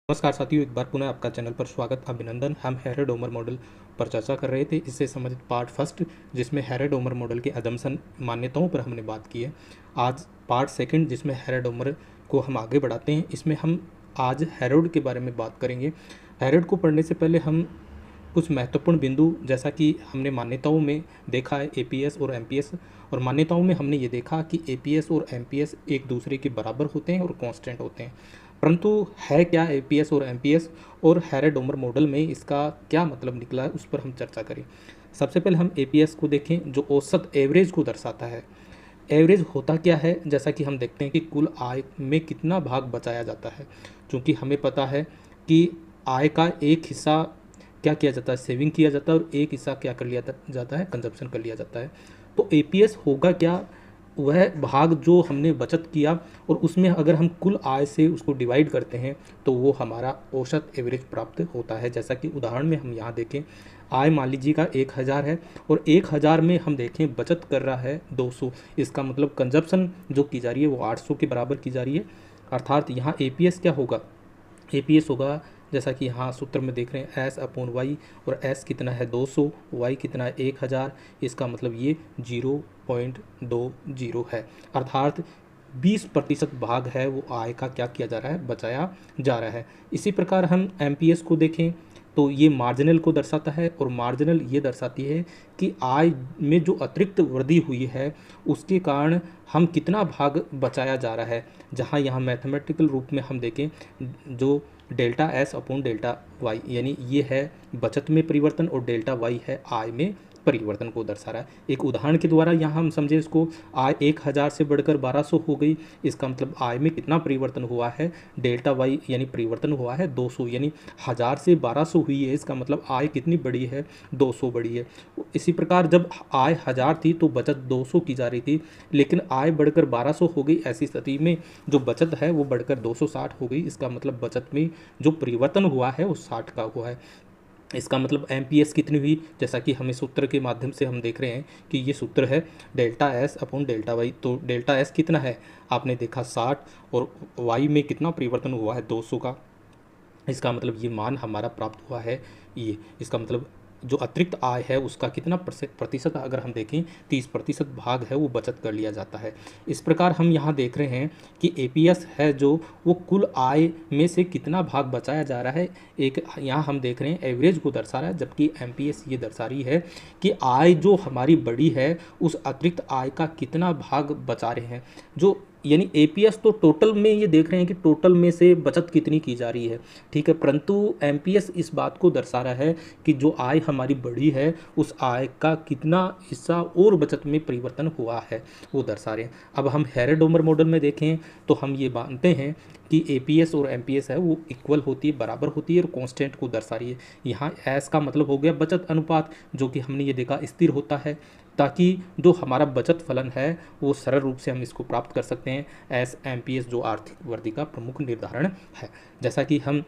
नमस्कार साथियों, एक बार पुनः आपका चैनल पर स्वागत, अभिनंदन। हम हेरेड ओमर मॉडल पर चर्चा कर रहे थे। इससे संबंधित पार्ट फर्स्ट, जिसमें हेरेड ओमर मॉडल के अदम्पशन मान्यताओं पर हमने बात की है। आज पार्ट सेकंड, जिसमें हेरेड ओमर को हम आगे बढ़ाते हैं। इसमें हम आज हेरोड के बारे में बात करेंगे। हेरोड को पढ़ने से पहले हम कुछ महत्वपूर्ण बिंदु, जैसा कि हमने मान्यताओं में देखा है एपीएस और एमपीएस, और मान्यताओं में हमने ये देखा कि एपीएस और एमपीएस एक दूसरे के बराबर होते हैं और कांस्टेंट होते हैं। परंतु है क्या एपीएस और एमपीएस, और हेरेड ओमर मॉडल में इसका क्या मतलब निकला है, उस पर हम चर्चा करें। सबसे पहले हम एपीएस को देखें, जो औसत एवरेज को दर्शाता है। एवरेज होता क्या है, जैसा कि हम देखते हैं कि कुल आय में कितना भाग बचाया जाता है। क्योंकि हमें पता है कि आय का एक हिस्सा क्या किया जाता है, सेविंग किया जाता है, और एक हिस्सा क्या कर लिया जाता है, कंजप्शन कर लिया जाता है। तो एपीएस होगा क्या, वह भाग जो हमने बचत किया और उसमें अगर हम कुल आय से उसको डिवाइड करते हैं तो वो हमारा औसत एवरेज प्राप्त होता है। जैसा कि उदाहरण में हम यहाँ देखें, आय मान लीजिए का 1000 है और 1000 में हम देखें बचत कर रहा है 200। इसका मतलब कंजप्शन जो की जा रही है वो 800 के बराबर की जा रही है। अर्थात यहाँ एपीएस क्या होगा, एपीएस होगा जैसा कि यहाँ सूत्र में देख रहे हैं एस अपॉन वाई, और एस कितना है 200, वाई कितना है 1000। इसका मतलब ये 0.20 है। अर्थात 20% भाग है वो आय का क्या किया जा रहा है, बचाया जा रहा है। इसी प्रकार हम एमपीएस को देखें तो ये मार्जिनल को दर्शाता है, और मार्जिनल ये दर्शाती है कि आय में जो अतिरिक्त वृद्धि हुई है उसके कारण हम कितना भाग बचाया जा रहा है। जहाँ यहाँ मैथमेटिकल रूप में हम देखें, जो delta S upon delta Y, यानी ये है बचत में परिवर्तन और डेल्टा वाई है आय में परिवर्तन को दर्शा रहा है। एक उदाहरण के द्वारा यहाँ हम समझे इसको, आय 1000 से बढ़कर 1200 हो गई। इसका मतलब आय में कितना परिवर्तन हुआ है, डेल्टा वाई यानी परिवर्तन हुआ है 200, यानी 1000 से 1200 हुई है। इसका मतलब आय कितनी बढ़ी है, 200 बढ़ी है। इसी प्रकार जब आय 1000 थी तो बचत 200 की जा रही थी, लेकिन आय बढ़कर 1200 हो गई। ऐसी स्थिति में जो बचत है वो बढ़कर 260 हो गई। इसका मतलब बचत में जो परिवर्तन हुआ है वो 60 का हुआ है। इसका मतलब एमपीएस कितनी हुई, जैसा कि हमें सूत्र के माध्यम से हम देख रहे हैं कि ये सूत्र है delta S upon delta Y. तो डेल्टा एस कितना है, आपने देखा 60, और वाई में कितना परिवर्तन हुआ है 200 का। इसका मतलब ये मान हमारा प्राप्त हुआ है ये। इसका मतलब जो अतिरिक्त आय है उसका कितना प्रतिशत अगर हम देखें, 30% भाग है वो बचत कर लिया जाता है। इस प्रकार हम यहाँ देख रहे हैं कि एपीएस है जो वो कुल आय में से कितना भाग बचाया जा रहा है, एक यहाँ हम देख रहे हैं एवरेज को दर्शा रहा है, जबकि एमपीएस ये दर्शा रही है कि आय जो हमारी बड़ी है उस अतिरिक्त आय का कितना भाग बचा रहे हैं। जो यानी एपीएस तो टोटल में ये देख रहे हैं कि टोटल में से बचत कितनी की जा रही है, ठीक है। परंतु एमपीएस इस बात को दर्शा रहा है कि जो आय हमारी बढ़ी है उस आय का कितना हिस्सा और बचत में परिवर्तन हुआ है वो दर्शा रहे हैं। अब हम हेरेड ओमर मॉडल में देखें तो हम ये मानते हैं कि एपीएस और एमपीएस है वो इक्वल होती है, बराबर होती है, और कांस्टेंट को दर्शा रही है। यहाँ एस का मतलब हो गया बचत अनुपात, जो कि हमने ये देखा स्थिर होता है, ताकि जो हमारा बचत फलन है वो सरल रूप से हम इसको प्राप्त कर सकते हैं। एस एमपीएस जो आर्थिक वृद्धि का प्रमुख निर्धारण है। जैसा कि हम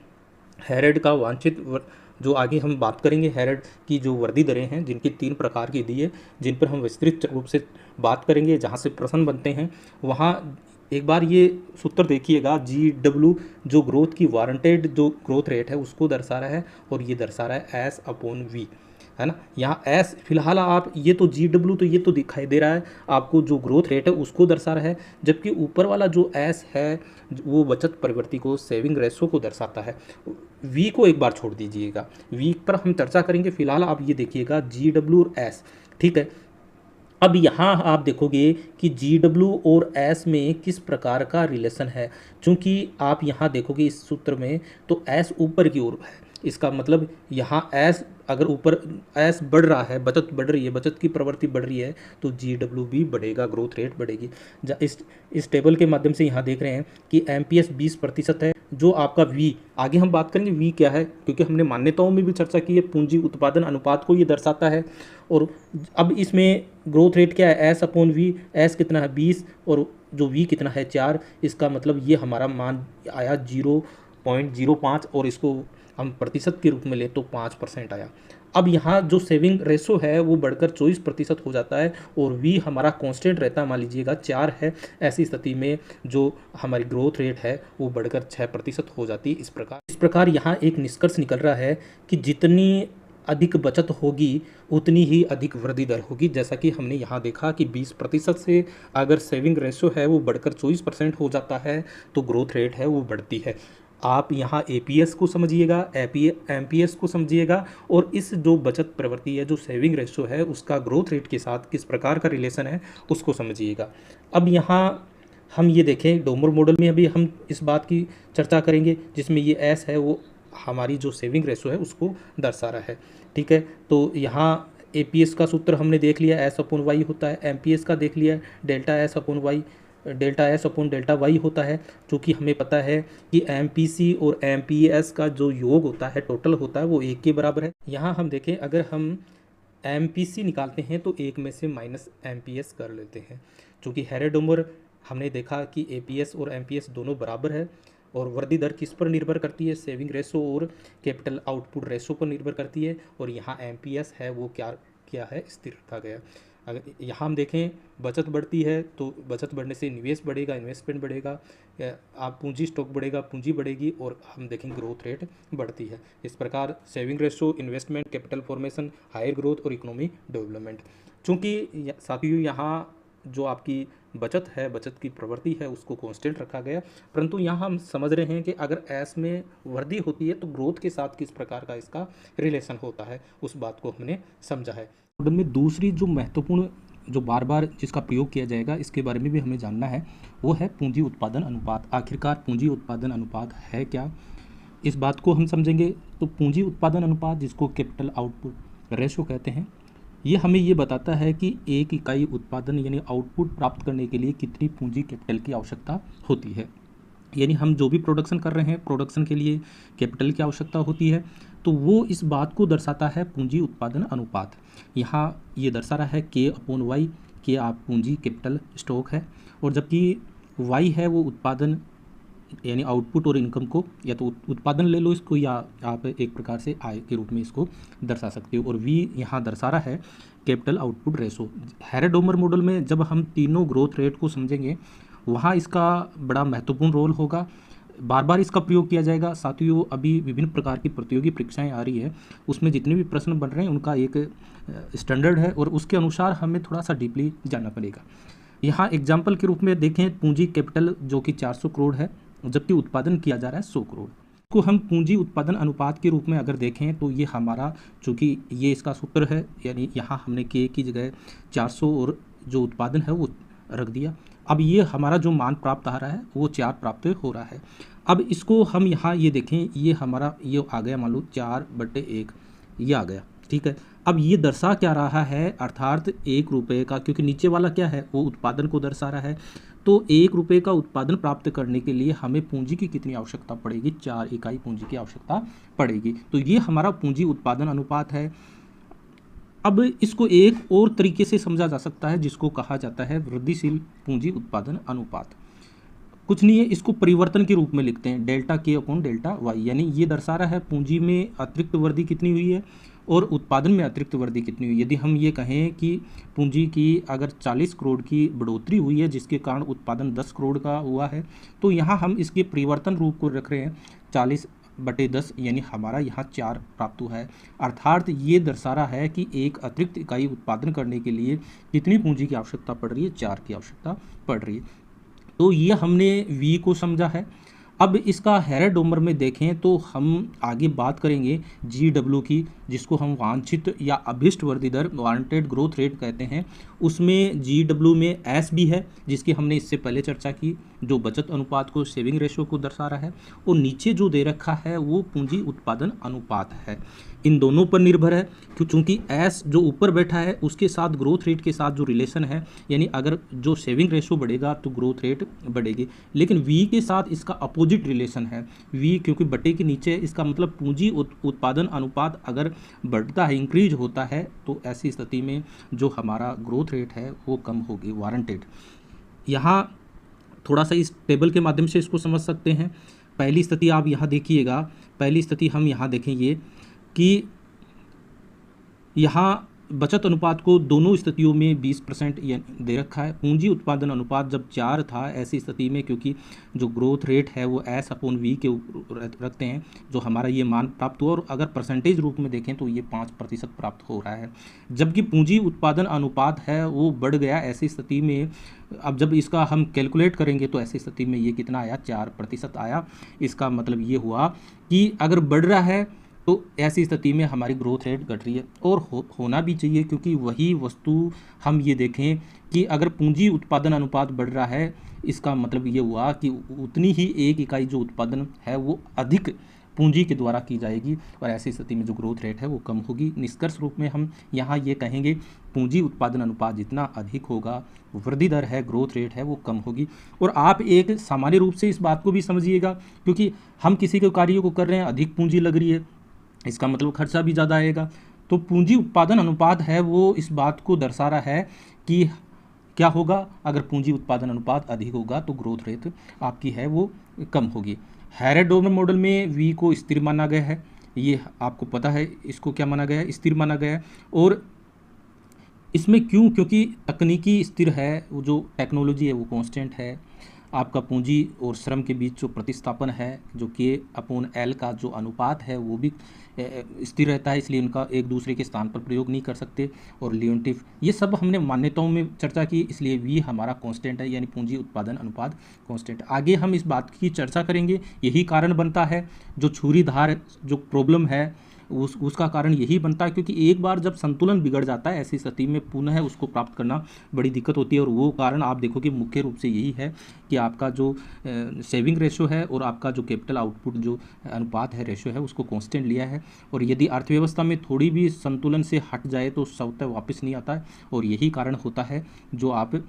हेरेड का वांछित जो आगे हम बात करेंगे, हेरेड की जो वर्दी दरें हैं जिनकी 3 प्रकार की दी है, जिन पर हम विस्तृत रूप से बात करेंगे, जहाँ से प्रश्न बनते हैं वहाँ एक बार ये सूत्र देखिएगा। GW जो ग्रोथ की वारंटेड जो ग्रोथ रेट है उसको दर्शा रहा है, और ये दर्शा रहा है एस अपॉन वी, है ना। यहाँ एस फिलहाल आप ये तो GW तो ये तो दिखाई दे रहा है आपको, जो ग्रोथ रेट है उसको दर्शा रहा है, जबकि ऊपर वाला जो एस है वो बचत प्रवृत्ति को, सेविंग रेशो को दर्शाता है। वी को एक बार छोड़ दीजिएगा, वी पर हम चर्चा करेंगे। फिलहाल आप ये देखिएगा GW और एस, ठीक है। अब यहाँ आप देखोगे कि GW और S में किस प्रकार का रिलेशन है। चूँकि आप यहाँ देखोगे इस सूत्र में तो S ऊपर की ओर है, इसका मतलब यहाँ S अगर ऊपर S बढ़ रहा है, बचत बढ़ रही है, बचत की प्रवृत्ति बढ़ रही है, तो GW भी बढ़ेगा, ग्रोथ रेट बढ़ेगी। इस टेबल के माध्यम से यहाँ देख रहे हैं कि एमपीएस 20% है, जो आपका V, आगे हम बात करेंगे V क्या है, क्योंकि हमने मान्यताओं में भी चर्चा की है, पूंजी उत्पादन अनुपात को ये दर्शाता है। और अब इसमें ग्रोथ रेट क्या है, एस अपॉन वी, एस कितना है 20 और जो वी कितना है 4। इसका मतलब ये हमारा मान आया 0.05 और इसको हम प्रतिशत के रूप में ले तो 5% आया। अब यहाँ जो सेविंग रेशो है वो बढ़कर 24% हो जाता है और वी हमारा कांस्टेंट रहता है, मान लीजिएगा 4 है। ऐसी स्थिति में जो हमारी ग्रोथ रेट है वो बढ़कर 6% हो जाती है। इस प्रकार यहाँ एक निष्कर्ष निकल रहा है कि जितनी अधिक बचत होगी उतनी ही अधिक वृद्धि दर होगी। जैसा कि हमने यहाँ देखा कि 20% से अगर सेविंग रेशो है वो बढ़कर 24% हो जाता है तो ग्रोथ रेट है वो बढ़ती है। आप यहाँ एपीएस को समझिएगा, एमपीएस को समझिएगा और इस जो बचत प्रवृत्ति है, जो सेविंग रेशो है, उसका ग्रोथ रेट के साथ किस प्रकार का रिलेशन है उसको समझिएगा। अब यहाँ हम ये देखें, डोमर मॉडल में अभी हम इस बात की चर्चा करेंगे जिसमें ये एस है वो हमारी जो सेविंग रेशो है उसको दर्शा रहा है। ठीक है, तो यहाँ एपीएस का सूत्र हमने देख लिया, एस अपॉन वाई होता है। एमपीएस का देख लिया, delta S upon Y, delta S upon delta Y होता है। क्योंकि हमें पता है कि एमपीसी और एमपीएस का जो योग होता है, टोटल होता है, वो 1 के बराबर है। यहाँ हम देखें, अगर हम एमपीसी निकालते हैं तो 1 में से माइनस एमपीएस कर लेते हैं। चूँकि हेरेडोमर हमने देखा कि एपीएस और एमपीएस दोनों बराबर है और वृद्धि दर किस पर निर्भर करती है, सेविंग रेशो और कैपिटल आउटपुट रेशो पर निर्भर करती है। और यहाँ एमपीएस है वो क्या है, स्थिर रखा गया। अगर यहाँ हम देखें बचत बढ़ती है तो बचत बढ़ने से निवेश बढ़ेगा, इन्वेस्टमेंट बढ़ेगा, आप पूंजी स्टॉक बढ़ेगा, पूंजी बढ़ेगी और हम देखें ग्रोथ रेट बढ़ती है। इस प्रकार saving ratio, investment, capital formation, higher growth और इकोनॉमी डेवलपमेंट। चूँकि साथियों यहाँ जो आपकी बचत है, बचत की प्रवृत्ति है, उसको कांस्टेंट रखा गया, परंतु यहाँ हम समझ रहे हैं कि अगर एस में वृद्धि होती है तो ग्रोथ के साथ किस प्रकार का इसका रिलेशन होता है, उस बात को हमने समझा है। मॉडल में दूसरी जो महत्वपूर्ण, जो बार बार जिसका प्रयोग किया जाएगा, इसके बारे में भी हमें जानना है, वो है पूंजी उत्पादन अनुपात। आखिरकार पूंजी उत्पादन अनुपात है क्या, इस बात को हम समझेंगे। तो पूंजी उत्पादन अनुपात, जिसको कैपिटल आउटपुट रेशो कहते हैं, ये हमें ये बताता है कि एक इकाई उत्पादन यानी आउटपुट प्राप्त करने के लिए कितनी पूंजी कैपिटल की आवश्यकता होती है। यानी हम जो भी प्रोडक्शन कर रहे हैं, प्रोडक्शन के लिए कैपिटल की आवश्यकता होती है, तो वो इस बात को दर्शाता है पूंजी उत्पादन अनुपात। यहाँ ये दर्शा रहा है के अपॉन वाई, के आप पूंजी कैपिटल स्टॉक है, और जबकि वाई है वो उत्पादन यानी आउटपुट और इनकम को, या तो उत्पादन ले लो इसको, या आप एक प्रकार से आय के रूप में इसको दर्शा सकते हो। और वी यहाँ दर्शा रहा है कैपिटल आउटपुट रेशो। हेरेडोमर मॉडल में जब हम तीनों ग्रोथ रेट को समझेंगे वहाँ इसका बड़ा महत्वपूर्ण रोल होगा, बार बार इसका प्रयोग किया जाएगा। साथियों, अभी विभिन्न प्रकार की प्रतियोगी परीक्षाएं आ रही है, उसमें जितने भी प्रश्न बन रहे हैं उनका एक स्टैंडर्ड है और उसके अनुसार हमें थोड़ा सा डीपली जानना पड़ेगा। यहाँ एग्जाम्पल के रूप में देखें, पूंजी कैपिटल जो कि 400 करोड़ है, जबकि उत्पादन किया जा रहा है 100 करोड़ को हम पूंजी उत्पादन अनुपात के रूप में अगर देखें तो ये हमारा, चूँकि ये इसका सूत्र है, यानी यहाँ हमने के की जगह 400 और जो उत्पादन है वो रख दिया। अब ये हमारा जो मान प्राप्त आ रहा है वो 4 प्राप्त हो रहा है। अब इसको हम यहाँ ये देखें, ये हमारा ये आ गया, मान लो 4/1 ये आ गया। ठीक है, अब ये दर्शा क्या रहा है, अर्थात 1 रुपये का, क्योंकि नीचे वाला क्या है वो उत्पादन को दर्शा रहा है, तो 1 रुपये का उत्पादन प्राप्त करने के लिए हमें पूंजी की कितनी आवश्यकता पड़ेगी, 4 इकाई पूंजी की आवश्यकता पड़ेगी। तो ये हमारा पूंजी उत्पादन अनुपात है। अब इसको एक और तरीके से समझा जा सकता है जिसको कहा जाता है वृद्धिशील पूंजी उत्पादन अनुपात। कुछ नहीं है, इसको परिवर्तन के रूप में लिखते हैं, डेल्टा के अपॉन डेल्टा वाई, यानी ये दर्शा रहा है पूंजी में अतिरिक्त वृद्धि कितनी हुई है और उत्पादन में अतिरिक्त वृद्धि कितनी हुई है। यदि हम ये कहें कि पूंजी की अगर 40 करोड़ की बढ़ोतरी हुई है जिसके कारण उत्पादन 10 करोड़ का हुआ है, तो यहाँ हम इसके परिवर्तन रूप को रख रहे हैं 40/10, यानी हमारा यहाँ 4 प्राप्त हुआ है। अर्थात ये दर्शा रहा है कि एक अतिरिक्त इकाई उत्पादन करने के लिए कितनी पूंजी की आवश्यकता पड़ रही है, 4 की आवश्यकता पड़ रही है। तो ये हमने V को समझा है। अब इसका हेरेडोमर में देखें तो हम आगे बात करेंगे GW की, जिसको हम वांछित या अभिष्ट वृद्धि दर, वांटेड ग्रोथ रेट कहते हैं। उसमें GW में S भी है, जिसकी हमने इससे पहले चर्चा की, जो बचत अनुपात को, सेविंग रेशो को दर्शा रहा है। और नीचे जो दे रखा है वो पूंजी उत्पादन अनुपात है। इन दोनों पर निर्भर है, क्योंकि S जो ऊपर बैठा है उसके साथ ग्रोथ रेट के साथ जो रिलेशन है, यानी अगर जो सेविंग रेशो बढ़ेगा तो ग्रोथ रेट बढ़ेगी। लेकिन V के साथ इसका अपोजिट रिलेशन है। V क्योंकि बटे के नीचे, इसका मतलब पूंजी उत्पादन अनुपात अगर बढ़ता है, इंक्रीज होता है, तो ऐसी स्थिति में जो हमारा ग्रोथ रेट है वो कम होगी, वारंटेड। यहाँ थोड़ा सा इस टेबल के माध्यम से इसको समझ सकते हैं। पहली स्थिति आप यहाँ देखिएगा, पहली स्थिति हम यहाँ देखेंगे कि यहाँ बचत अनुपात को दोनों स्थितियों में 20% दे रखा है। पूंजी उत्पादन अनुपात जब 4 था ऐसी स्थिति में, क्योंकि जो ग्रोथ रेट है वो S/V के ऊपर रखते हैं, जो हमारा ये मान प्राप्त हुआ, और अगर परसेंटेज रूप में देखें तो ये 5% प्राप्त हो रहा है। जबकि पूंजी उत्पादन अनुपात है वो बढ़ गया ऐसी स्थिति में। अब जब इसका हम कैलकुलेट करेंगे तो ऐसी स्थिति में ये कितना आया, 4% आया। इसका मतलब ये हुआ कि अगर बढ़ रहा है तो ऐसी स्थिति में हमारी ग्रोथ रेट घट रही है, और होना भी चाहिए, क्योंकि वही वस्तु हम ये देखें कि अगर पूंजी उत्पादन अनुपात बढ़ रहा है, इसका मतलब ये हुआ कि उतनी ही एक इकाई जो उत्पादन है वो अधिक पूंजी के द्वारा की जाएगी, और ऐसी स्थिति में जो ग्रोथ रेट है वो कम होगी। निष्कर्ष रूप में हम यहाँ ये कहेंगे पूंजी उत्पादन अनुपात जितना अधिक होगा, वृद्धि दर है, ग्रोथ रेट है वो कम होगी। और आप एक सामान्य रूप से इस बात को भी समझिएगा, क्योंकि हम किसी के कार्य को कर रहे हैं, अधिक पूंजी लग रही है, इसका मतलब खर्चा भी ज़्यादा आएगा। तो पूंजी उत्पादन अनुपात है वो इस बात को दर्शा रहा है कि क्या होगा, अगर पूंजी उत्पादन अनुपात अधिक होगा तो ग्रोथ रेट आपकी है वो कम होगी। हैरेड-डोमर मॉडल में वी को स्थिर माना गया है, ये आपको पता है इसको क्या माना गया है, स्थिर माना गया है। और इसमें क्यों, क्योंकि तकनीकी स्थिर है, वो जो टेक्नोलॉजी है वो कांस्टेंट है। आपका पूंजी और श्रम के बीच जो प्रतिस्थापन है, जो K/L का जो अनुपात है वो भी स्थिर रहता है, इसलिए उनका एक दूसरे के स्थान पर प्रयोग नहीं कर सकते। और लियोनटिफ, ये सब हमने मान्यताओं में चर्चा की, इसलिए वी हमारा कांस्टेंट है, यानी पूंजी उत्पादन अनुपात कांस्टेंट। आगे हम इस बात की चर्चा करेंगे, यही कारण बनता है जो छुरी धार जो प्रॉब्लम है उसका कारण यही बनता है, क्योंकि एक बार जब संतुलन बिगड़ जाता है ऐसी स्थिति में पुनः उसको प्राप्त करना बड़ी दिक्कत होती है। और वो कारण आप देखो कि मुख्य रूप से यही है कि आपका जो सेविंग रेशो है और आपका जो कैपिटल आउटपुट जो अनुपात है, रेशो है, उसको कांस्टेंट लिया है। और यदि अर्थव्यवस्था में थोड़ी भी संतुलन से हट जाए तो स्वतः वापस नहीं आता है, और यही कारण होता है जो आप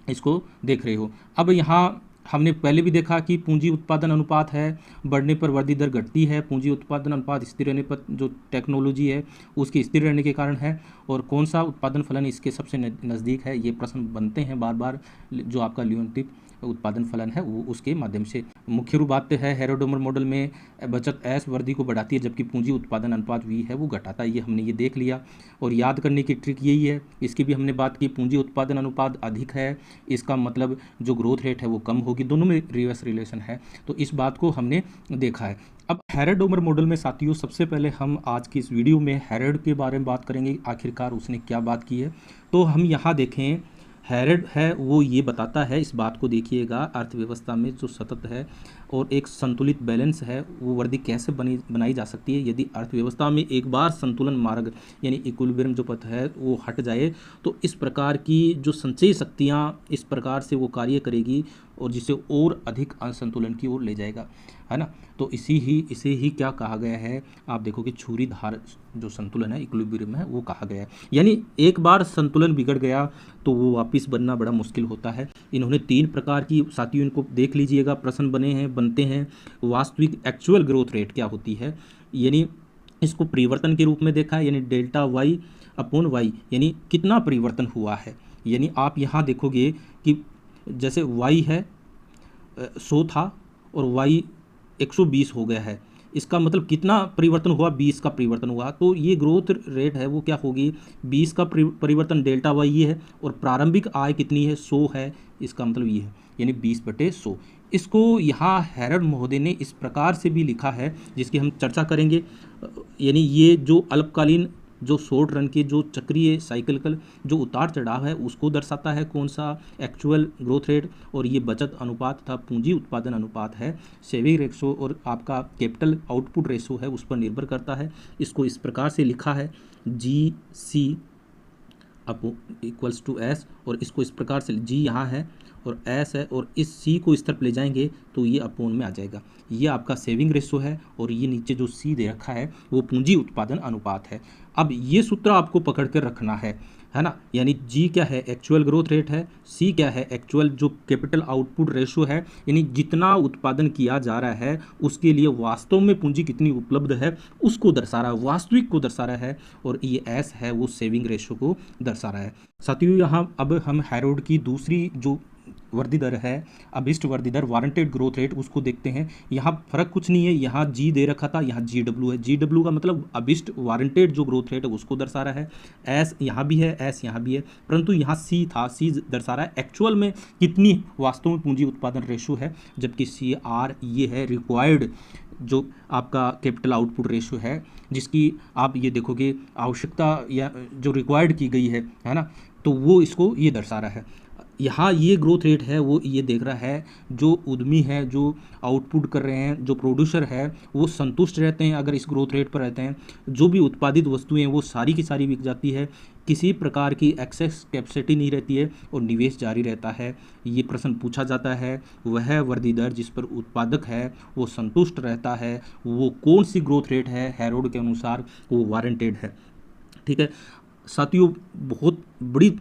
इसको देख रहे हो। अब यहाँ हमने पहले भी देखा कि पूंजी उत्पादन अनुपात है, बढ़ने पर वृद्धि दर घटती है, पूंजी उत्पादन अनुपात स्थिर रहने पर जो टेक्नोलॉजी है उसके स्थिर रहने के कारण है। और कौन सा उत्पादन फलन इसके सबसे नज़दीक है, ये प्रश्न बनते हैं बार बार, जो आपका लियोनटिफ उत्पादन फलन है वो उसके माध्यम से। मुख्य रूप बात है हैरेड-डोमर मॉडल में बचत एस वृद्धि को बढ़ाती है, जबकि पूंजी उत्पादन अनुपात वी है वो घटाता है। ये हमने ये देख लिया, और याद करने की ट्रिक यही है, इसकी भी हमने बात की। पूंजी उत्पादन अनुपात अधिक है, इसका मतलब जो ग्रोथ रेट है वो कम होगी, दोनों में रिवर्स रिलेशन है, तो इस बात को हमने देखा है। अब हैरेड-डोमर मॉडल में साथियों सबसे पहले हम आज की इस वीडियो में हैरेड के बारे में बात करेंगे, आखिरकार उसने क्या बात की है। तो हम यहाँ देखें, हैरेड है वो ये बताता है, इस बात को देखिएगा, अर्थव्यवस्था में जो सतत है और एक संतुलित बैलेंस है वो वृद्धि कैसे बनाई जा सकती है। यदि अर्थव्यवस्था में एक बार संतुलन मार्ग यानी इक्विलिब्रियम जो पथ है वो हट जाए तो इस प्रकार की जो संचयी शक्तियाँ इस प्रकार से वो कार्य करेगी और जिसे और अधिक असंतुलन की ओर ले जाएगा, है ना। तो इसे ही क्या कहा गया है, आप देखो कि छुरी धार जो संतुलन है, इक्विलिब्रियम है, वो कहा गया है। यानी एक बार संतुलन बिगड़ गया तो वो वापस बनना बड़ा मुश्किल होता है। इन्होंने 3 प्रकार की, साथियों इनको देख लीजिएगा, प्रश्न बनते हैं। वास्तविक एक्चुअल ग्रोथ रेट क्या होती है, यानी इसको परिवर्तन के रूप में देखा है, यानी डेल्टा Y/Y, यानी कितना परिवर्तन हुआ है। यानी आप यहाँ देखोगे कि जैसे Y है 100 था और Y 120 हो गया है, इसका मतलब कितना परिवर्तन हुआ, 20 का परिवर्तन हुआ। तो ये ग्रोथ रेट है वो क्या होगी, 20 का परिवर्तन डेल्टा Y ये है, और प्रारंभिक आय कितनी है, 100 है, इसका मतलब ये है, यानी 20/100। इसको यहाँ हैरेड महोदय ने इस प्रकार से भी लिखा है जिसकी हम चर्चा करेंगे। यानी ये जो अल्पकालीन जो शॉर्ट रन के जो चक्रीय साइकिल जो उतार चढ़ाव है उसको दर्शाता है, कौन सा, एक्चुअल ग्रोथ रेट। और ये बचत अनुपात था, पूंजी उत्पादन अनुपात है, सेविंग रेशो और आपका कैपिटल आउटपुट रेशो है, उस पर निर्भर करता है। इसको इस प्रकार से लिखा है GC = S, और इसको इस प्रकार से G यहाँ है और S है, और इस C को इस तरफ ले जाएंगे तो ये अपोन में आ जाएगा। ये आपका सेविंग रेशो है, और ये नीचे जो C दे रखा है वो पूंजी उत्पादन अनुपात है। अब ये सूत्र आपको पकड़ कर रखना है ना। यानी G क्या है, एक्चुअल ग्रोथ रेट है, C क्या है, एक्चुअल जो कैपिटल आउटपुट रेशो है, यानी जितना उत्पादन किया जा रहा है उसके लिए वास्तव में पूंजी कितनी उपलब्ध है उसको दर्शा रहा है, वास्तविक को दर्शा रहा है। और ये S है वो सेविंग रेशो को दर्शा रहा है। साथियों यहाँ अब हम हैरोड की दूसरी जो वृद्धि दर है, अभिष्ट वृद्धि दर, वारंटेड ग्रोथ रेट, उसको देखते हैं। यहाँ फर्क कुछ नहीं है, यहाँ जी दे रखा था, यहाँ जी डब्ल्यू है। जी डब्ल्यू का मतलब अभिष्ट वारंटेड जो ग्रोथ रेट है उसको दर्शा रहा है। एस यहाँ भी है, एस यहाँ भी है, परंतु यहाँ सी था, सी दर्शा रहा है एक्चुअल में कितनी वास्तव में पूंजी उत्पादन रेशो है, जबकि सी आर ये है रिक्वायर्ड जो आपका कैपिटल आउटपुट रेशो है, जिसकी आप ये देखोगे आवश्यकता या जो रिक्वायर्ड की गई है ना, तो वो इसको ये दर्शा रहा है। यहाँ ये ग्रोथ रेट है वो ये देख रहा है जो उद्यमी है, जो आउटपुट कर रहे हैं, जो प्रोड्यूसर है, वो संतुष्ट रहते हैं अगर इस ग्रोथ रेट पर रहते हैं। जो भी उत्पादित वस्तुएं वो सारी की सारी बिक जाती है, किसी प्रकार की एक्सेस कैपेसिटी नहीं रहती है और निवेश जारी रहता है। ये प्रश्न पूछा जाता है, वह वृद्धि दर जिस पर उत्पादक है वो संतुष्ट रहता है, वो कौन सी ग्रोथ रेट है? हैरोल्ड के अनुसार वो वारंटेड है। ठीक है साथियों, बहुत बड़ी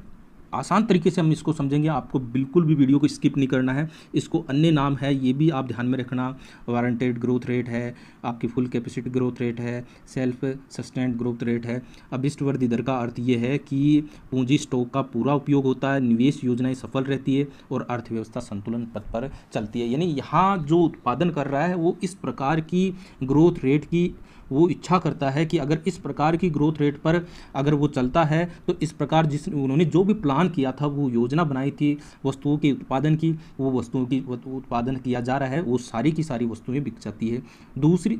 आसान तरीके से हम इसको समझेंगे, आपको बिल्कुल भी वीडियो को स्किप नहीं करना है। इसको अन्य नाम है, ये भी आप ध्यान में रखना। वारंटेड ग्रोथ रेट है, आपकी फुल कैपेसिटी ग्रोथ रेट है, सेल्फ सस्टेन्ड ग्रोथ रेट है। अभिष्ट वृद्धि दर का अर्थ ये है कि पूंजी स्टॉक का पूरा उपयोग होता है, निवेश योजनाएं सफल रहती है और अर्थव्यवस्था संतुलन पथ पर चलती है। यानी यहाँ जो उत्पादन कर रहा है वो इस प्रकार की ग्रोथ रेट की वो इच्छा करता है कि अगर इस प्रकार की ग्रोथ रेट पर अगर वो चलता है तो इस प्रकार जिस उन्होंने जो भी प्लान किया था, वो योजना बनाई थी वस्तुओं के उत्पादन की, वो वस्तुओं की उत्पादन किया जा रहा है, वो सारी की सारी वस्तुएं बिक जाती है।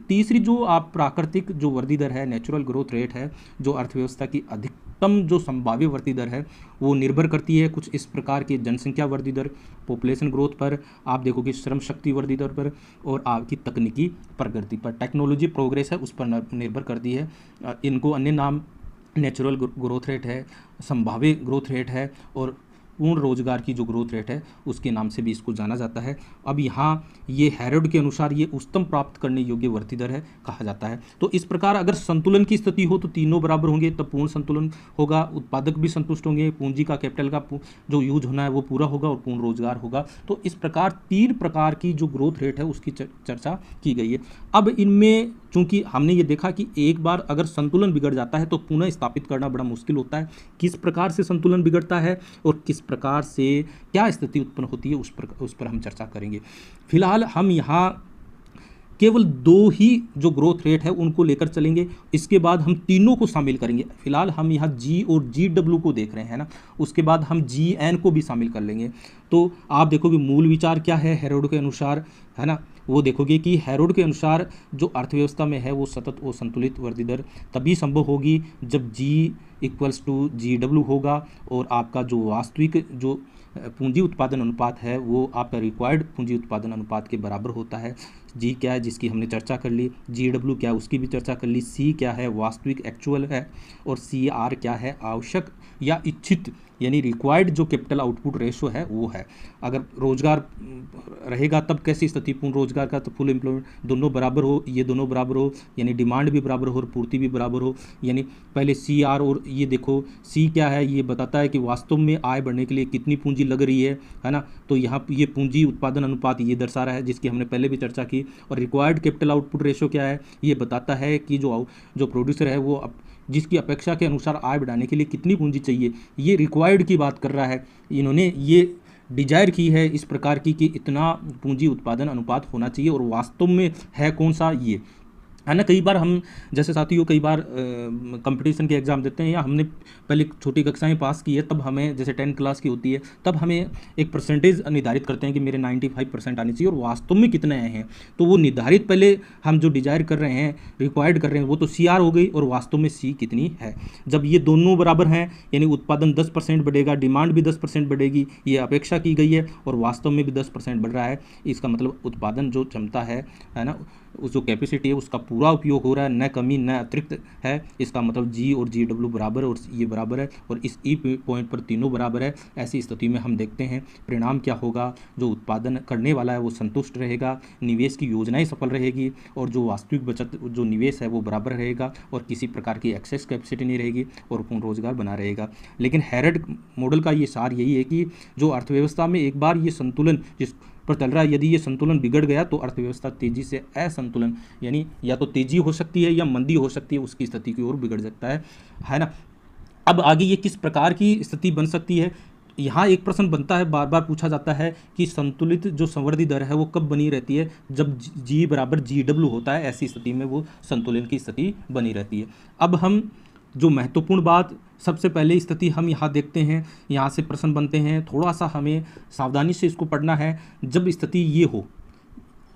तीसरी जो आप प्राकृतिक जो वृद्धि दर है, नेचुरल ग्रोथ रेट है, जो अर्थव्यवस्था की अधिकतम जो संभाव्य वृद्धि दर है वो निर्भर करती है कुछ इस प्रकार की जनसंख्या वृद्धि दर, पॉपुलेशन ग्रोथ पर, आप देखोगे श्रम शक्ति वृद्धि दर पर, और आपकी तकनीकी प्रगति पर, टेक्नोलॉजी प्रोग्रेस है उस पर निर्भर करती है। इनको अन्य नाम नेचुरल ग्रोथ रेट है, संभाव्य ग्रोथ रेट है, और पूर्ण रोजगार की जो ग्रोथ रेट है उसके नाम से भी इसको जाना जाता है। अब यहाँ ये हैरोल्ड के अनुसार ये उच्चतम प्राप्त करने योग्य वृद्धि दर है कहा जाता है। तो इस प्रकार अगर संतुलन की स्थिति हो तो तीनों बराबर होंगे तब पूर्ण संतुलन होगा, उत्पादक भी संतुष्ट होंगे, पूंजी का कैपिटल का जो यूज होना है वो पूरा होगा और पूर्ण रोजगार होगा। तो इस प्रकार 3 प्रकार की जो ग्रोथ रेट है उसकी चर्चा की गई है। अब इनमें चूंकि हमने ये देखा कि एक बार अगर संतुलन बिगड़ जाता है तो पुनः स्थापित करना बड़ा मुश्किल होता है। किस प्रकार से संतुलन बिगड़ता है और किस प्रकार से क्या स्थिति उत्पन्न होती है उस पर हम चर्चा करेंगे। फिलहाल हम यहाँ केवल 2 ही जो ग्रोथ रेट है उनको लेकर चलेंगे, इसके बाद हम तीनों को शामिल करेंगे। फिलहाल हम यहाँ जी और जी डब्ल्यू को देख रहे हैं ना, उसके बाद हम जी एन को भी शामिल कर लेंगे। तो आप देखोगे मूल विचार क्या है हैरोल्ड के अनुसार, है ना, वो देखोगे कि हैरोल्ड के अनुसार जो अर्थव्यवस्था में है वो सतत और संतुलित वृद्धि दर तभी संभव होगी जब G equals to ji W होगा और आपका जो वास्तविक जो पूंजी उत्पादन अनुपात है वो आपका रिक्वायर्ड पूंजी उत्पादन अनुपात के बराबर होता है। जी क्या है जिसकी हमने चर्चा कर ली, जी डब्ल्यू क्या है उसकी भी चर्चा कर ली, सी क्या है वास्तविक एक्चुअल है, और सी आर क्या है आवश्यक या इच्छित यानी रिक्वायर्ड जो कैपिटल आउटपुट रेशो है वो है। अगर रोजगार रहेगा तब कैसी स्थिति, पूर्ण रोजगार का तो फुल एम्प्लॉयमेंट दोनों बराबर हो, ये दोनों बराबर हो, यानी डिमांड भी बराबर हो और पूर्ति भी बराबर हो। यानी पहले सी आर, और ये देखो सी क्या है, ये बताता है कि वास्तव में आय बढ़ने के लिए कितनी पूंजी लग रही है ना। तो यहाँ ये पूंजी उत्पादन अनुपात ये दर्शा रहा है जिसकी हमने पहले भी चर्चा की। और रिक्वायर्ड कैपिटल आउटपुट रेशो क्या है, ये बताता है कि जो प्रोड्यूसर है वो जिसकी अपेक्षा के अनुसार आय बढ़ाने के लिए कितनी पूंजी चाहिए, ये रिक्वायर्ड की बात कर रहा है। इन्होंने ये डिजायर की है इस प्रकार की कि इतना पूंजी उत्पादन अनुपात होना चाहिए, और वास्तव में है कौन सा ये, है ना। कई बार हम जैसे साथियों कई बार कंपटीशन के एग्ज़ाम देते हैं या हमने पहले छोटी कक्षाएं पास की है, तब हमें जैसे 10 क्लास की होती है तब हमें एक परसेंटेज निर्धारित करते हैं कि मेरे 95% आने चाहिए, और वास्तव में कितने आए हैं। तो वो निर्धारित पहले हम जो डिजायर कर रहे हैं, रिक्वायर्ड कर रहे हैं, वो तो सी आर हो गई, और वास्तव में सी कितनी है। जब ये दोनों बराबर हैं यानी उत्पादन 10% बढ़ेगा, डिमांड भी 10% बढ़ेगी, ये अपेक्षा की गई है, और वास्तव में भी 10% बढ़ रहा है, इसका मतलब उत्पादन जो क्षमता है ना, उस जो कैपेसिटी है उसका पूरा उपयोग हो रहा है, न कमी न अतिरिक्त है। इसका मतलब जी और जी डब्ल्यू बराबर और ये बराबर है, और इस ई पॉइंट पर तीनों बराबर है। ऐसी स्थिति में हम देखते हैं परिणाम क्या होगा, जो उत्पादन करने वाला है वो संतुष्ट रहेगा, निवेश की योजनाएं सफल रहेगी, और जो वास्तविक बचत जो निवेश है वो बराबर रहेगा, और किसी प्रकार की एक्सेस कैपेसिटी नहीं रहेगी, और पूर्ण रोजगार बना रहेगा। लेकिन हैरोल्ड मॉडल का ये सार यही है कि जो अर्थव्यवस्था में एक बार ये संतुलन जिस पर चल रहा है, यदि ये संतुलन बिगड़ गया तो अर्थव्यवस्था तेजी से असंतुलन यानी या तो तेजी हो सकती है या मंदी हो सकती है, उसकी स्थिति की ओर बिगड़ सकता है ना। अब आगे ये किस प्रकार की स्थिति बन सकती है, यहाँ एक प्रश्न बनता है, बार बार पूछा जाता है कि संतुलित जो संवर्धी दर है वो कब बनी रहती है, जब जी बराबर जी डब्ल्यू होता है, ऐसी स्थिति में वो संतुलन की स्थिति बनी रहती है। अब हम जो महत्वपूर्ण बात, सबसे पहले स्थिति हम यहाँ देखते हैं, यहाँ से प्रश्न बनते हैं, थोड़ा सा हमें सावधानी से इसको पढ़ना है। जब स्थिति ये हो,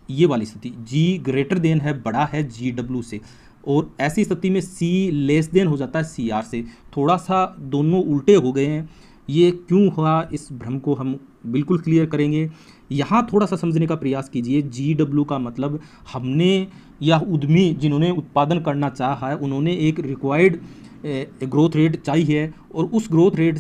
ये वाली स्थिति जी ग्रेटर देन है, बड़ा है जी डब्ल्यू से, और ऐसी स्थिति में सी लेस देन हो जाता है सी आर से, थोड़ा सा दोनों उल्टे हो गए हैं। ये क्यों हुआ, इस भ्रम को हम बिल्कुल क्लियर करेंगे। यहाँ थोड़ा सा समझने का प्रयास कीजिए। जी डब्ल्यू का मतलब हमने या उद्यमी जिन्होंने उत्पादन करना चाहा है, उन्होंने एक रिक्वायर्ड ग्रोथ रेट चाहिए, और उस ग्रोथ रेट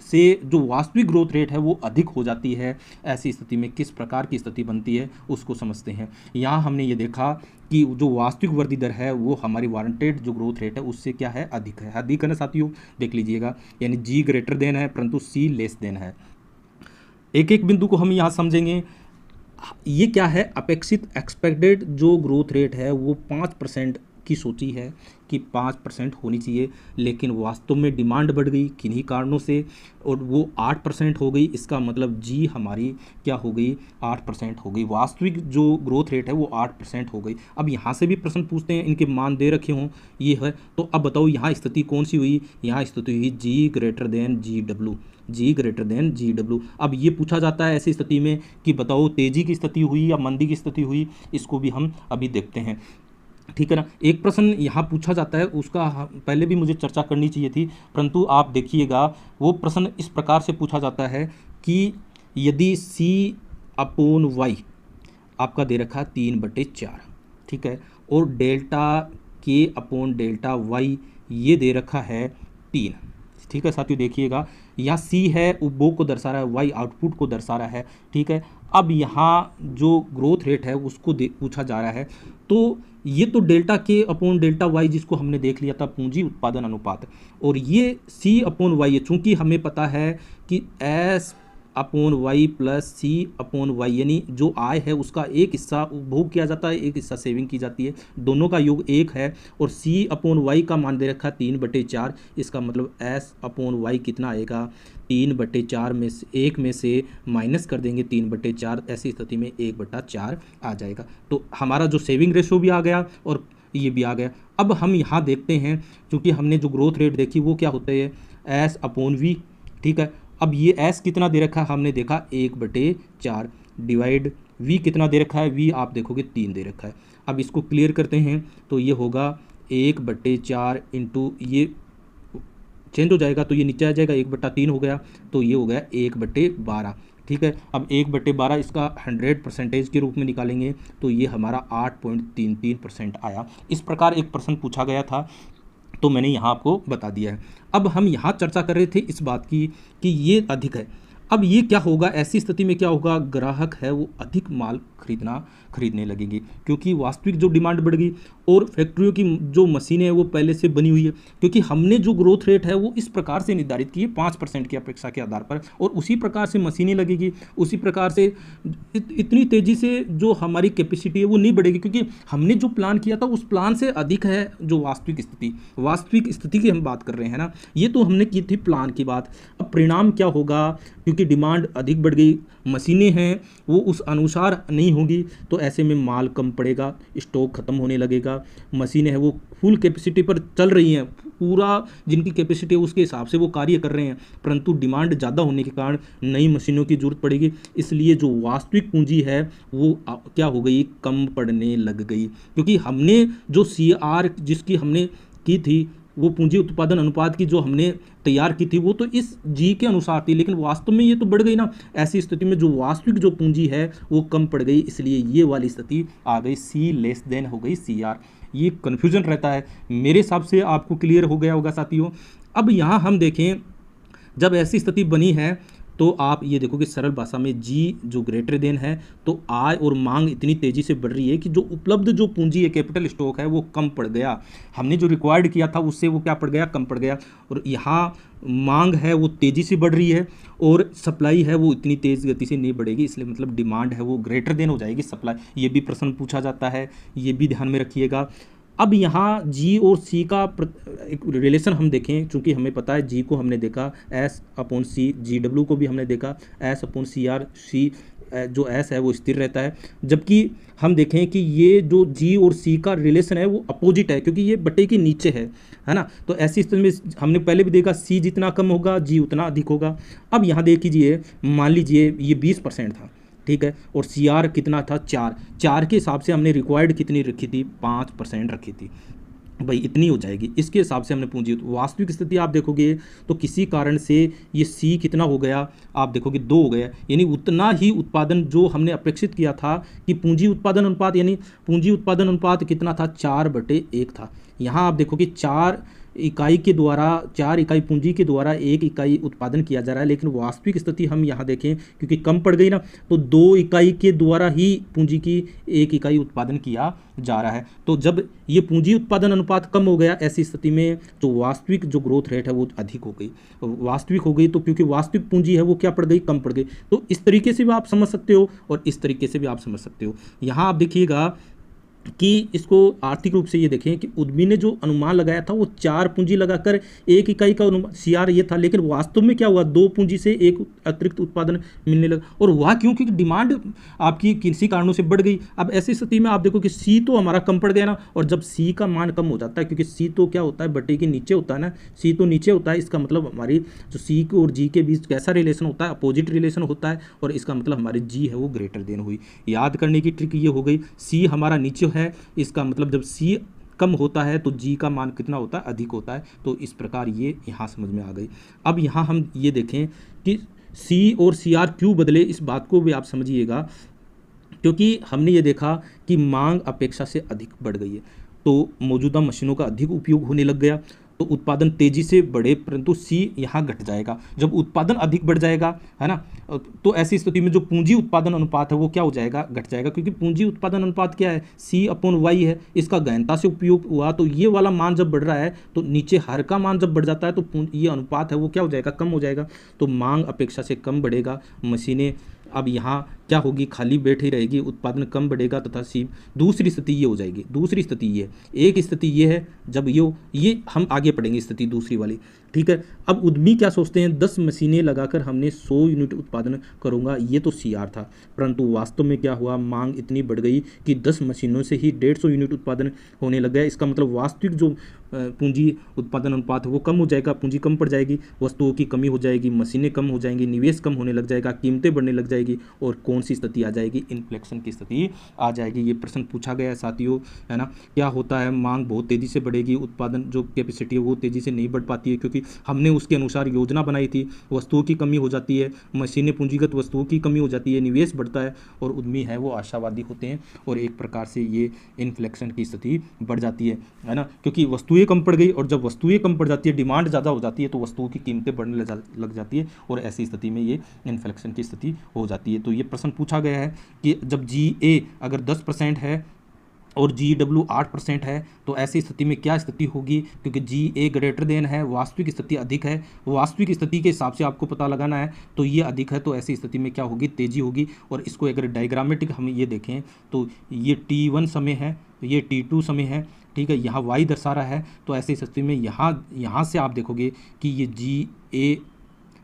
से जो वास्तविक ग्रोथ रेट है वो अधिक हो जाती है। ऐसी स्थिति में किस प्रकार की स्थिति बनती है उसको समझते हैं। यहाँ हमने ये देखा कि जो वास्तविक वृद्धि दर है वो हमारी वारंटेड जो ग्रोथ रेट है उससे क्या है, अधिक है। अधिक है ना साथियों, देख लीजिएगा, यानी जी ग्रेटर देन है परंतु सी लेस देन है। एक एक बिंदु को हम यहाँ समझेंगे। ये क्या है, अपेक्षित एक्सपेक्टेड जो ग्रोथ रेट है वो 5% की सोची है कि 5% होनी चाहिए, लेकिन वास्तव में डिमांड बढ़ गई किन्हीं कारणों से और वो 8% हो गई। इसका मतलब जी हमारी क्या हो गई, 8% हो गई। वास्तविक जो ग्रोथ रेट है वो 8% हो गई। अब यहाँ से भी प्रश्न पूछते हैं, इनके मान दे रखे हों, ये है, तो अब बताओ यहाँ स्थिति कौन सी हुई, यहाँ स्थिति हुई जी ग्रेटर देन जी डब्ल्यू, जी ग्रेटर देन जी डब्ल्यू। अब ये पूछा जाता है ऐसी स्थिति में कि बताओ तेजी की स्थिति हुई या मंदी की स्थिति हुई, इसको भी हम अभी देखते हैं, ठीक है ना। एक प्रश्न यहाँ पूछा जाता है, उसका पहले भी मुझे चर्चा करनी चाहिए थी, परंतु आप देखिएगा वो प्रश्न इस प्रकार से पूछा जाता है कि यदि C अपॉन वाई आपका दे रखा 3/4, ठीक है, और delta K upon delta Y ये दे रखा है 3, ठीक है साथियों। देखिएगा यहाँ C है उपभोग को दर्शा रहा है, Y आउटपुट को दर्शा रहा है, ठीक है। अब यहाँ जो ग्रोथ रेट है उसको पूछा जा रहा है, तो ये तो delta K upon delta Y जिसको हमने देख लिया था पूंजी उत्पादन अनुपात, और ये C अपॉन वाई है। चूँकि हमें पता है कि S upon Y plus C upon Y, यानी जो आय है उसका एक हिस्सा उपभोग किया जाता है, एक हिस्सा सेविंग की जाती है, दोनों का योग 1 है, और C अपॉन वाई का मान दे रखा 3/4। इसका मतलब S अपॉन वाई कितना आएगा, 3/4 में से 1 में से माइनस कर देंगे 3/4, ऐसी स्थिति में 1/4 आ जाएगा। तो हमारा जो सेविंग रेशो भी आ गया और ये भी आ गया। अब हम यहाँ देखते हैं, क्योंकि हमने जो ग्रोथ रेट देखी वो क्या होता है, S अपॉन V, ठीक है। अब ये S कितना दे रखा है, हमने देखा 1/4 डिवाइड V कितना दे रखा है, V आप देखोगे 3 दे रखा है। अब इसको क्लियर करते हैं तो ये होगा 1/4 इंटू, ये चेंज हो जाएगा तो ये नीचे आ जाएगा, 1/3 हो गया, तो ये हो गया 1/12, ठीक है। अब 1/12 इसका 100% के रूप में निकालेंगे तो ये हमारा 8.33% आया। इस प्रकार एक प्रश्न पूछा गया था, तो मैंने यहाँ आपको बता दिया है। अब हम यहाँ चर्चा कर रहे थे इस बात की कि ये अधिक है। अब ये क्या होगा, ऐसी स्थिति में क्या होगा, ग्राहक है वो अधिक माल खरीदने लगेंगे, क्योंकि वास्तविक जो डिमांड बढ़ गई और फैक्ट्रियों की जो मशीनें हैं वो पहले से बनी हुई है, क्योंकि हमने जो ग्रोथ रेट है वो इस प्रकार से निर्धारित की है 5% की अपेक्षा के आधार पर, और उसी प्रकार से मशीनें लगेगी, उसी प्रकार से इतनी तेज़ी से जो हमारी कैपेसिटी है वो नहीं बढ़ेगी, क्योंकि हमने जो प्लान किया था उस प्लान से अधिक है जो वास्तविक स्थिति की हम बात कर रहे हैं ना, ये तो हमने की थी प्लान की बात। अब परिणाम क्या होगा, क्योंकि डिमांड अधिक बढ़ गई, मशीनें हैं वो उस अनुसार नहीं होगी, तो ऐसे में माल कम पड़ेगा, स्टॉक खत्म होने लगेगा। मशीनें हैं वो फुल कैपेसिटी पर चल रही हैं, पूरा जिनकी कैपेसिटी है उसके हिसाब से वो कार्य कर रहे हैं, परंतु डिमांड ज़्यादा होने के कारण नई मशीनों की ज़रूरत पड़ेगी, इसलिए जो वास्तविक पूंजी है वो क्या हो गई, कम पड़ने लग गई। क्योंकि हमने जो CR जिसकी हमने की थी, वो पूंजी उत्पादन अनुपात की जो हमने तैयार की थी वो तो इस जी के अनुसार थी, लेकिन वास्तव में ये तो बढ़ गई ना। ऐसी स्थिति में जो वास्तविक जो पूंजी है वो कम पड़ गई, इसलिए ये वाली स्थिति आ गई, C लेस देन हो गई CR। ये कन्फ्यूजन रहता है, मेरे हिसाब से आपको क्लियर हो गया होगा साथियों। अब यहाँ हम देखें, जब ऐसी स्थिति बनी है तो आप ये देखोगे सरल भाषा में जी जो ग्रेटर देन है, तो आय और मांग इतनी तेज़ी से बढ़ रही है कि जो उपलब्ध जो पूंजी है, कैपिटल स्टॉक है, वो कम पड़ गया। हमने जो रिक्वायर्ड किया था उससे वो क्या पड़ गया, कम पड़ गया। और यहाँ मांग है वो तेज़ी से बढ़ रही है और सप्लाई है वो इतनी तेज़ गति से नहीं बढ़ेगी, इसलिए मतलब डिमांड है वो ग्रेटर देन हो जाएगी सप्लाई। ये भी प्रश्न पूछा जाता है, ये भी ध्यान में रखिएगा। अब यहाँ जी और सी का एक रिलेशन हम देखें, चूंकि हमें पता है जी को हमने देखा एस अपॉन सी, जी डब्ल्यू को भी हमने देखा एस अपॉन सी आर, सी जो एस है वो स्थिर रहता है, जबकि हम देखें कि ये जो जी और सी का रिलेशन है वो अपोजिट है, क्योंकि ये बटे के नीचे है ना। तो ऐसी स्थिति में हमने पहले भी देखा सी जितना कम होगा जी उतना अधिक होगा। अब यहाँ देख लीजिए, मान लीजिए ये 20% था, ठीक है, और सी आर कितना था 4, 4 के हिसाब से हमने रिक्वायर्ड कितनी रखी थी 5% रखी थी, भाई इतनी हो जाएगी, इसके हिसाब से हमने पूंजी। वास्तविक स्थिति आप देखोगे तो किसी कारण से ये सी कितना हो गया, आप देखोगे 2 हो गया, यानी उतना ही उत्पादन जो हमने अपेक्षित किया था कि पूंजी उत्पादन अनुपात, यानी पूंजी उत्पादन अनुपात कितना था 4/1 था। यहाँ आप देखोगे 4 इकाई के द्वारा, 4 इकाई पूंजी के द्वारा 1 इकाई उत्पादन किया जा रहा है, लेकिन वास्तविक स्थिति हम यहाँ देखें क्योंकि कम पड़ गई ना, तो 2 इकाई के द्वारा ही पूंजी की 1 इकाई उत्पादन किया जा रहा है। तो जब ये पूंजी उत्पादन अनुपात कम हो गया, ऐसी स्थिति में जो वास्तविक जो ग्रोथ रेट है वो अधिक हो गई, वास्तविक हो गई, तो क्योंकि वास्तविक पूंजी है वो क्या पड़ गई, कम पड़ गई। तो इस तरीके से भी आप समझ सकते हो और इस तरीके से भी आप समझ सकते हो। यहाँ आप देखिएगा कि इसको आर्थिक रूप से ये देखें कि उद्यमी ने जो अनुमान लगाया था वो 4 पूंजी लगाकर 1 इकाई का अनुमान सीआर ये था, लेकिन वास्तव में क्या हुआ, 2 पूंजी से 1 अतिरिक्त उत्पादन मिलने लगा। और वह क्योंकि डिमांड आपकी किसी कारणों से बढ़ गई। अब ऐसी स्थिति में आप देखो कि सी तो हमारा कम पड़ गया ना, और जब सी का मान कम हो जाता है, क्योंकि सी तो क्या होता है बटे के नीचे होता है ना, सी तो नीचे होता है, इसका मतलब हमारी जो सी और जी के बीच कैसा रिलेशन होता है, अपोजिट रिलेशन होता है, और इसका मतलब हमारी जी है वो ग्रेटर देन हुई। याद करने की ट्रिक ये हो गई, सी हमारा नीचे है, इसका मतलब जब सी कम होता है तो जी का मान कितना होता है, अधिक होता है। तो इस प्रकार ये यहाँ समझ में आ गई। अब यहाँ हम ये देखें कि सी और सी आर क्यों बदले, इस बात को भी आप समझिएगा, क्योंकि हमने ये देखा कि मांग अपेक्षा से अधिक बढ़ गई है, तो मौजूदा मशीनों का अधिक उपयोग होने लग गया, तो उत्पादन तेजी से बढ़े, परंतु सी यहाँ घट जाएगा। जब उत्पादन अधिक बढ़ जाएगा, है ना, तो ऐसी स्थिति में जो पूंजी उत्पादन अनुपात है वो क्या हो जाएगा, घट जाएगा, क्योंकि पूंजी उत्पादन अनुपात क्या है, सी अपॉन वाई है, इसका गहनता से उपयोग हुआ, तो ये वाला मान जब बढ़ रहा है तो नीचे हर का मान जब बढ़ जाता है तो ये अनुपात है वो क्या हो जाएगा, कम हो जाएगा। तो मांग अपेक्षा से कम बढ़ेगा, मशीनें अब यहाँ क्या होगी, खाली बैठी रहेगी, उत्पादन कम बढ़ेगा तथा सी। दूसरी स्थिति ये हो जाएगी, दूसरी स्थिति ये, एक स्थिति ये है जब ये हम आगे पढ़ेंगे स्थिति दूसरी वाली, ठीक है। अब उद्यमी क्या सोचते हैं, 10 मशीनें लगाकर हमने 100 यूनिट उत्पादन करूंगा, ये तो सीआर था, परंतु वास्तव में क्या हुआ, मांग इतनी बढ़ गई कि 10 मशीनों से ही 150 यूनिट उत्पादन होने लग गया। इसका मतलब वास्तविक जो पूंजी उत्पादन अनुपात है वो कम हो जाएगा, पूंजी कम पड़ जाएगी, वस्तुओं की कमी हो जाएगी, मशीनें कम हो जाएंगी, निवेश कम होने लग जाएगा, कीमतें बढ़ने लग जाएगी, और कौन सी स्थिति आ जाएगी, इन्फ्लेक्शन की स्थिति आ जाएगी। ये प्रश्न पूछा गया है साथियों, है ना। क्या होता है, मांग बहुत तेज़ी से बढ़ेगी, उत्पादन जो कैपेसिटी है वो तेज़ी से नहीं बढ़ पाती है, क्योंकि हमने उसके अनुसार योजना बनाई थी, वस्तुओं की कमी हो जाती है, मशीनें पूंजीगत वस्तुओं की कमी हो जाती है, निवेश बढ़ता है, और उद्यमी है वो आशावादी होते हैं, और एक प्रकार से ये इन्फ्लेक्शन की स्थिति बढ़ जाती है ना, क्योंकि वस्तुएं कम पड़ गई, और जब वस्तुएं कम पड़ जाती है, डिमांड ज़्यादा हो जाती है, तो वस्तुओं की कीमतें बढ़ने लग जाती है, और ऐसी स्थिति में ये इन्फ्लेक्शन की स्थिति हो जाती है। तो ये प्रश्न पूछा गया है कि जब जी ए अगर 10% है और जी डब्ल्यू 8% है, तो ऐसी स्थिति में क्या स्थिति होगी, क्योंकि जी ए ग्रेटर देन है, वास्तविक स्थिति अधिक है, वास्तविक स्थिति के हिसाब से आपको पता लगाना है, तो ये अधिक है, तो ऐसी स्थिति में क्या होगी, तेजी होगी। और इसको अगर डायग्रामेटिक हम ये देखें तो ये T1 समय है, ये T2 समय है, ठीक है, यहाँ y दर्शा रहा है, तो ऐसी स्थिति में यहाँ से आप देखोगे कि ये जी ए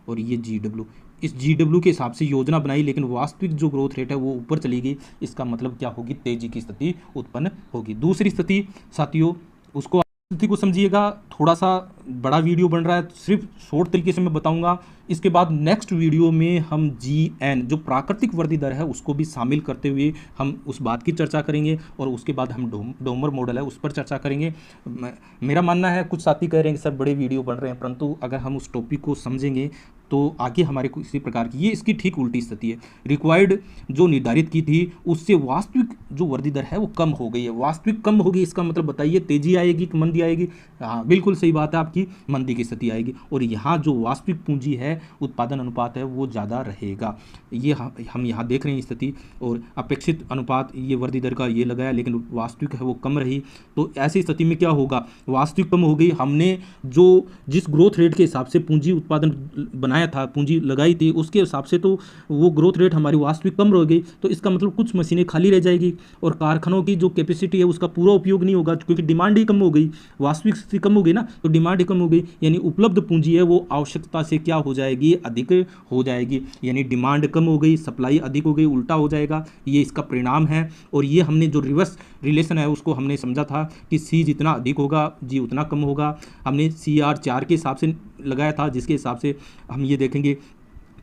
और ये जी डब्ल्यू, इस जी डब्ल्यू के हिसाब से योजना बनाई, लेकिन वास्तविक जो ग्रोथ रेट है वो ऊपर चली गई, इसका मतलब क्या होगी, तेजी की स्थिति उत्पन्न होगी। दूसरी स्थिति साथियों, उसको स्थिति को समझिएगा, थोड़ा सा बड़ा वीडियो बन रहा है, सिर्फ शॉर्ट तरीके से मैं बताऊंगा। इसके बाद नेक्स्ट वीडियो में हम GN जो प्राकृतिक वृद्धि दर है उसको भी शामिल करते हुए हम उस बात की चर्चा करेंगे, और उसके बाद हम डोमर मॉडल है उस पर चर्चा करेंगे। मेरा मानना है, कुछ साथी कह रहे हैं कि सर बड़े वीडियो बन रहे हैं, परंतु अगर हम उस टॉपिक को समझेंगे तो आगे हमारे को इसी प्रकार की, ये इसकी ठीक उल्टी स्थिति है, रिक्वायर्ड जो निर्धारित की थी उससे वास्तविक जो वृद्धि दर है वो कम हो गई है, वास्तविक कम होगी, इसका मतलब बताइए तेजी आएगी कि मंदी आएगी। हाँ बिल्कुल सही बात है आपकी, मंदी की स्थिति आएगी, और यहाँ जो वास्तविक पूंजी है, उत्पादन अनुपात है वो ज़्यादा रहेगा। ये हम यहाँ देख रहे हैं स्थिति, और अपेक्षित अनुपात ये वृद्धि दर का ये लगाया, लेकिन वास्तविक है वो कम रही। तो ऐसी स्थिति में क्या होगा, वास्तविक कम हो गई, हमने जो जिस ग्रोथ रेट के हिसाब से पूंजी उत्पादन बनाया बनाया था, पूंजी लगाई थी, उसके हिसाब से तो वो ग्रोथ रेट हमारी वास्तविक कम रह गई। तो इसका मतलब कुछ मशीनें खाली रह जाएगी और कारखानों की जो कैपेसिटी है उसका पूरा उपयोग नहीं होगा, क्योंकि डिमांड ही कम हो गई, वास्तविक स्थिति कम हो गई ना, तो डिमांड ही कम हो गई, यानी उपलब्ध पूंजी है वो आवश्यकता से क्या हो जाएगी, अधिक हो जाएगी, यानी डिमांड कम हो गई, सप्लाई अधिक हो गई, उल्टा हो जाएगा, ये इसका परिणाम है। और ये हमने जो रिवर्स रिलेशन है उसको हमने समझा था कि सी जितना अधिक होगा जी उतना कम होगा। हमने CR4 के हिसाब से लगाया था, जिसके हिसाब से हम ये देखेंगे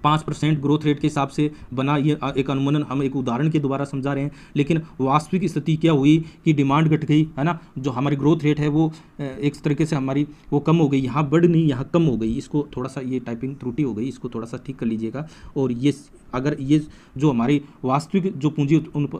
5% ग्रोथ रेट के हिसाब से बना, ये एक अनुमानन हम एक उदाहरण के द्वारा समझा रहे हैं। लेकिन वास्तविक स्थिति क्या हुई कि डिमांड घट गई, है ना, जो हमारी ग्रोथ रेट है वो एक तरीके से हमारी वो कम हो गई, यहाँ बढ़ नहीं यहाँ कम हो गई। इसको थोड़ा सा ये टाइपिंग त्रुटि हो गई, इसको थोड़ा सा ठीक कर लीजिएगा। और ये अगर ये जो हमारी वास्तविक जो पूंजी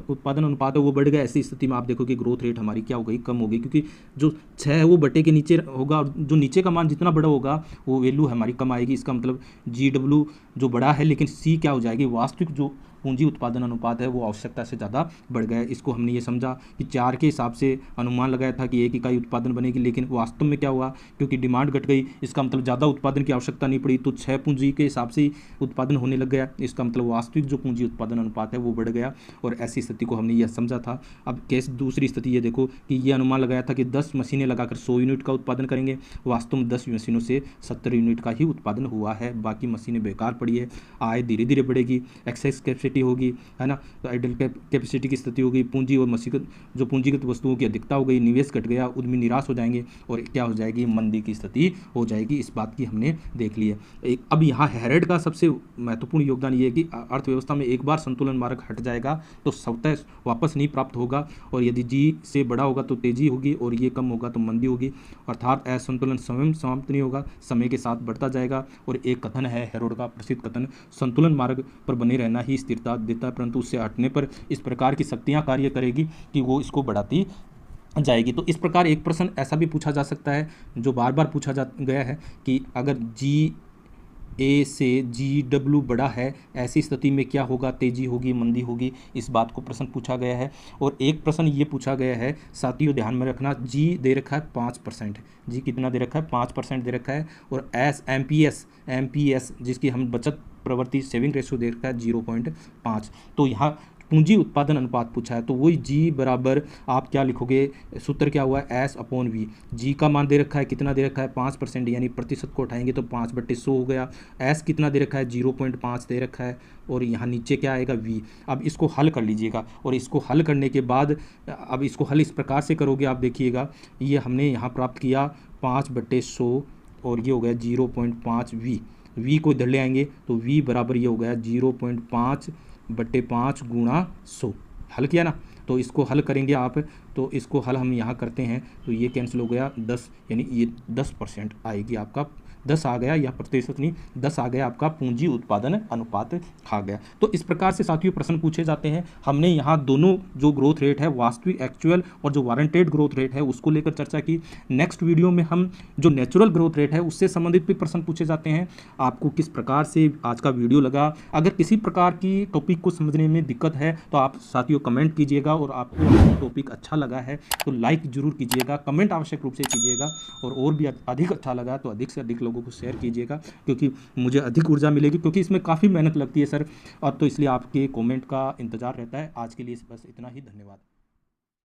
उत्पादन अनुपात है वो बढ़ गया, ऐसी स्थिति में आप देखो कि ग्रोथ रेट हमारी क्या हो गई, कम हो गई, क्योंकि जो 6 है वो बटे के नीचे होगा और जो नीचे का मान जितना बड़ा होगा वो वैल्यू हमारी कम आएगी। इसका मतलब GW जो बड़ा है, लेकिन C क्या हो जाएगी, वास्तविक जो पूंजी उत्पादन अनुपात है वो आवश्यकता से ज़्यादा बढ़ गया है। इसको हमने ये समझा कि 4 के हिसाब से अनुमान लगाया था कि 1 इकाई उत्पादन बनेगी, लेकिन वास्तव में क्या हुआ, क्योंकि डिमांड घट गई, इसका मतलब ज़्यादा उत्पादन की आवश्यकता नहीं पड़ी, तो 6 पूंजी के हिसाब से उत्पादन होने लग गया। इसका मतलब वास्तविक जो पूंजी उत्पादन अनुपात है वो बढ़ गया, और ऐसी स्थिति को हमने यह समझा था। अब केस दूसरी स्थिति ये देखो कि ये अनुमान लगाया था कि 10 मशीनें लगाकर 100 यूनिट का उत्पादन करेंगे, वास्तव में 10 मशीनों से 70 यूनिट का ही उत्पादन हुआ है, बाकी मशीनें बेकार पड़ी है। आय धीरे धीरे बढ़ेगी, एक्सेस कैपेसिटी होगी, है ना, तो आइडल कैपेसिटी की स्थिति होगी, पूंजी और मशीगत जो पूंजीगत वस्तुओं की अधिकता हो गई, निवेश घट गया, उद्यमी निराश हो जाएंगे और क्या हो जाएगी, मंदी की स्थिति हो जाएगी। इस बात की हमने देख ली है। अब यहाँ हेरेड का सबसे महत्वपूर्ण योगदान ये है कि अर्थव्यवस्था में एक बार संतुलन मार्ग हट जाएगा तो स्वतः वापस नहीं प्राप्त होगा, और यदि जी से बड़ा होगा तो तेजी होगी और ये कम होगा तो मंदी होगी, अर्थात असंतुलन स्वयं समाप्त नहीं होगा, समय के साथ बढ़ता जाएगा। और एक कथन है हेरोड का प्रसिद्ध कथन, संतुलन मार्ग पर बने रहना ही स्थिरता देता है, परंतु उससे हटने पर इस प्रकार की शक्तियां कार्य करेगी कि वो इसको बढ़ाती जाएगी। तो इस प्रकार एक प्रश्न ऐसा भी पूछा जा सकता है जो बार बार पूछा जा गया है कि अगर GA से GW बड़ा है, ऐसी स्थिति में क्या होगा, तेजी होगी, मंदी होगी, इस बात को प्रश्न पूछा गया है। और एक प्रश्न ये पूछा गया है, साथियों ध्यान में रखना, G दे रखा है 5%, G कितना दे रखा है, 5% दे रखा है, और MPS जिसकी हम बचत प्रवृत्ति सेविंग रेशियो दे रखा है 0.5। तो यहाँ पूंजी उत्पादन अनुपात पूछा है, तो वही G बराबर आप क्या लिखोगे, सूत्र क्या हुआ है, S/V। G का मान दे रखा है, कितना दे रखा है 5%, यानी प्रतिशत को उठाएंगे तो 5/100 हो गया। S कितना दे रखा है, 0.5 दे रखा है, और यहाँ नीचे क्या आएगा, V। अब इसको हल कर लीजिएगा, और इसको हल करने के बाद अब इसको हल इस प्रकार से करोगे, आप देखिएगा ये हमने यहाँ प्राप्त किया 5/100 और ये हो गया 0.5 V को इधर ले आएंगे तो V बराबर ये हो गया 0.5/5 गुणा 100। हल किया ना, तो इसको हल करेंगे आप, तो इसको हल हम यहाँ करते हैं तो ये कैंसिल हो गया 10, यानी ये 10% आएगी आपका, 10 आ गया, या प्रतिशत नहीं 10 आ गया आपका पूंजी उत्पादन अनुपात आ गया। तो इस प्रकार से साथियों प्रश्न पूछे जाते हैं। हमने यहाँ दोनों जो ग्रोथ रेट है, वास्तविक एक्चुअल और जो वारंटेड ग्रोथ रेट है, उसको लेकर चर्चा की। नेक्स्ट वीडियो में हम जो नेचुरल ग्रोथ रेट है उससे संबंधित भी प्रश्न पूछे जाते हैं। आपको किस प्रकार से आज का वीडियो लगा, अगर किसी प्रकार की टॉपिक को समझने में दिक्कत है तो आप साथियों कमेंट कीजिएगा, और आपको टॉपिक अच्छा लगा है तो लाइक जरूर कीजिएगा, कमेंट आवश्यक रूप से कीजिएगा, और भी अधिक अच्छा लगा तो अधिक से अधिक लोगों को शेयर कीजिएगा, क्योंकि मुझे अधिक ऊर्जा मिलेगी, क्योंकि इसमें काफ़ी मेहनत लगती है सर, और तो इसलिए आपके कमेंट का इंतज़ार रहता है। आज के लिए बस इतना ही, धन्यवाद।